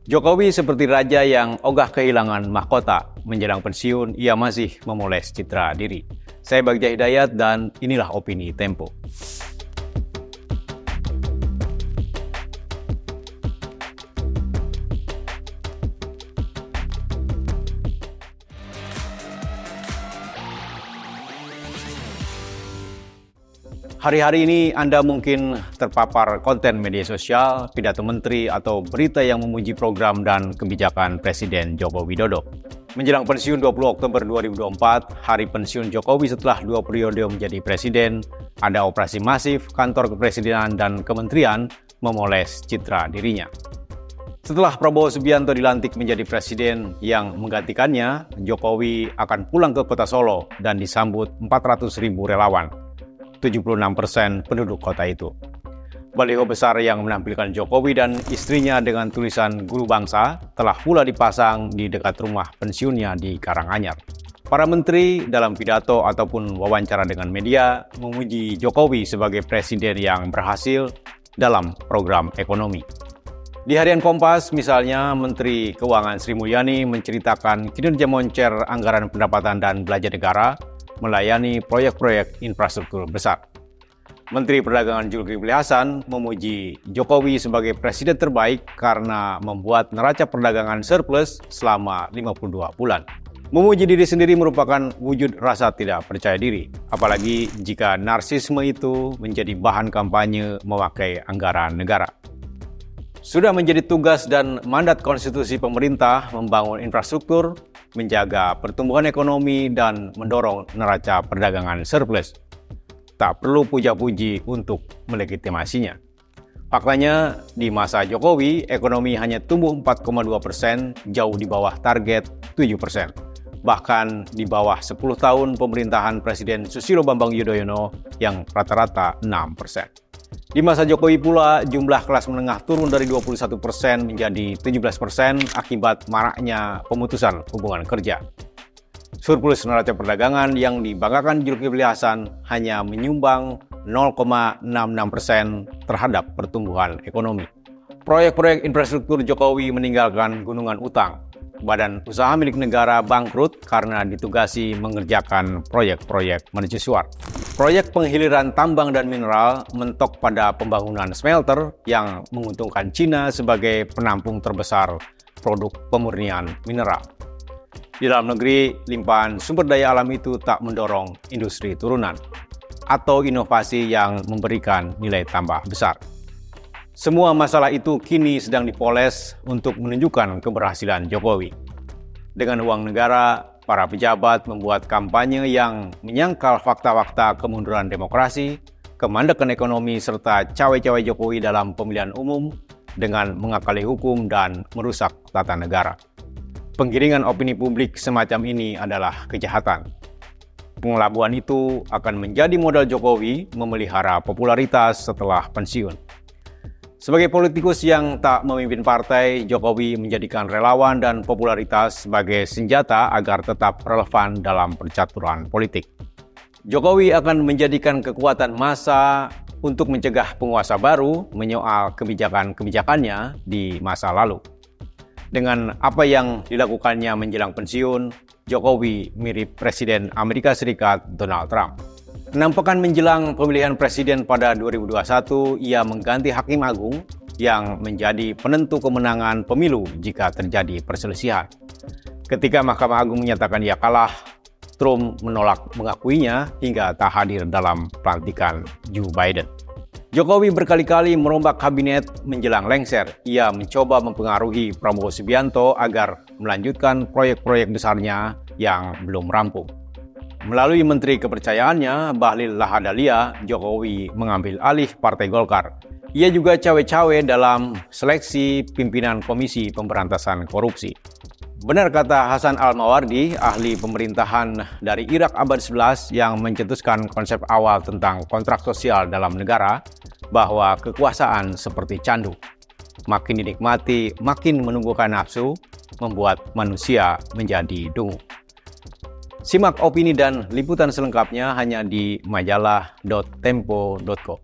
Jokowi seperti raja yang ogah kehilangan mahkota. Menjelang pensiun, ia masih memoles citra diri. Saya Bagja Hidayat dan inilah opini Tempo. Hari-hari ini Anda mungkin terpapar konten media sosial, pidato menteri, atau berita yang memuji program dan kebijakan Presiden Joko Widodo. Menjelang pensiun 20 Oktober 2024, hari pensiun Jokowi setelah 2 periode menjadi presiden, ada operasi masif kantor kepresidenan dan kementerian memoles citra dirinya. Setelah Prabowo Subianto dilantik menjadi presiden yang menggantikannya, Jokowi akan pulang ke kota Solo dan disambut 400.000 relawan. 76% penduduk kota itu. Baliho besar yang menampilkan Jokowi dan istrinya dengan tulisan Guru Bangsa telah pula dipasang di dekat rumah pensiunnya di Karanganyar. Para menteri dalam pidato ataupun wawancara dengan media memuji Jokowi sebagai presiden yang berhasil dalam program ekonomi. Di Harian Kompas misalnya, Menteri Keuangan Sri Mulyani menceritakan kinerja moncer anggaran pendapatan dan belanja negara melayani proyek-proyek infrastruktur besar. Menteri Perdagangan Zulkifli Hasan memuji Jokowi sebagai presiden terbaik karena membuat neraca perdagangan surplus selama 52 bulan. Memuji diri sendiri merupakan wujud rasa tidak percaya diri, apalagi jika narsisme itu menjadi bahan kampanye memakai anggaran negara. Sudah menjadi tugas dan mandat konstitusi pemerintah membangun infrastruktur, menjaga pertumbuhan ekonomi, dan mendorong neraca perdagangan surplus. Tak perlu puja-puji untuk melegitimasinya. Faktanya, di masa Jokowi, ekonomi hanya tumbuh 4,2%, jauh di bawah target 7%. Bahkan di bawah 10 tahun pemerintahan Presiden Susilo Bambang Yudhoyono yang rata-rata 6%. Di masa Jokowi pula, jumlah kelas menengah turun dari 21% menjadi 17% akibat maraknya pemutusan hubungan kerja. Surplus neraca perdagangan yang dibanggakan Zulkifli Hasan hanya menyumbang 0,66% terhadap pertumbuhan ekonomi. Proyek-proyek infrastruktur Jokowi meninggalkan gunungan utang. Badan usaha milik negara bangkrut karena ditugasi mengerjakan proyek-proyek mercusuar. Proyek penghiliran tambang dan mineral mentok pada pembangunan smelter yang menguntungkan Cina sebagai penampung terbesar produk pemurnian mineral. Di dalam negeri, limpahan sumber daya alam itu tak mendorong industri turunan atau inovasi yang memberikan nilai tambah besar. Semua masalah itu kini sedang dipoles untuk menunjukkan keberhasilan Jokowi. Dengan uang negara, para pejabat membuat kampanye yang menyangkal fakta-fakta kemunduran demokrasi, kemandekan ekonomi, serta cawe-cawe Jokowi dalam pemilihan umum dengan mengakali hukum dan merusak tata negara. Penggiringan opini publik semacam ini adalah kejahatan. Pengelabuan itu akan menjadi modal Jokowi memelihara popularitas setelah pensiun. Sebagai politikus yang tak memimpin partai, Jokowi menjadikan relawan dan popularitas sebagai senjata agar tetap relevan dalam percaturan politik. Jokowi akan menjadikan kekuatan massa untuk mencegah penguasa baru menyoal kebijakan-kebijakannya di masa lalu. Dengan apa yang dilakukannya menjelang pensiun, Jokowi mirip Presiden Amerika Serikat Donald Trump. 6 pekan menjelang pemilihan presiden pada 2021, ia mengganti Hakim Agung yang menjadi penentu kemenangan pemilu jika terjadi perselisihan. Ketika Mahkamah Agung menyatakan ia kalah, Trump menolak mengakuinya hingga tak hadir dalam pelantikan Joe Biden. Jokowi berkali-kali merombak kabinet menjelang lengser. Ia mencoba mempengaruhi Prabowo Subianto agar melanjutkan proyek-proyek besarnya yang belum rampung. Melalui menteri kepercayaannya, Bahlil Lahadalia, Jokowi mengambil alih Partai Golkar. Ia juga cawe-cawe dalam seleksi pimpinan Komisi Pemberantasan Korupsi. Benar kata Hasan Al-Mawardi, ahli pemerintahan dari Irak abad 11 yang mencetuskan konsep awal tentang kontrak sosial dalam negara, bahwa kekuasaan seperti candu. Makin dinikmati, makin menumbuhkan nafsu, membuat manusia menjadi dungu. Simak opini dan liputan selengkapnya hanya di majalah.tempo.co.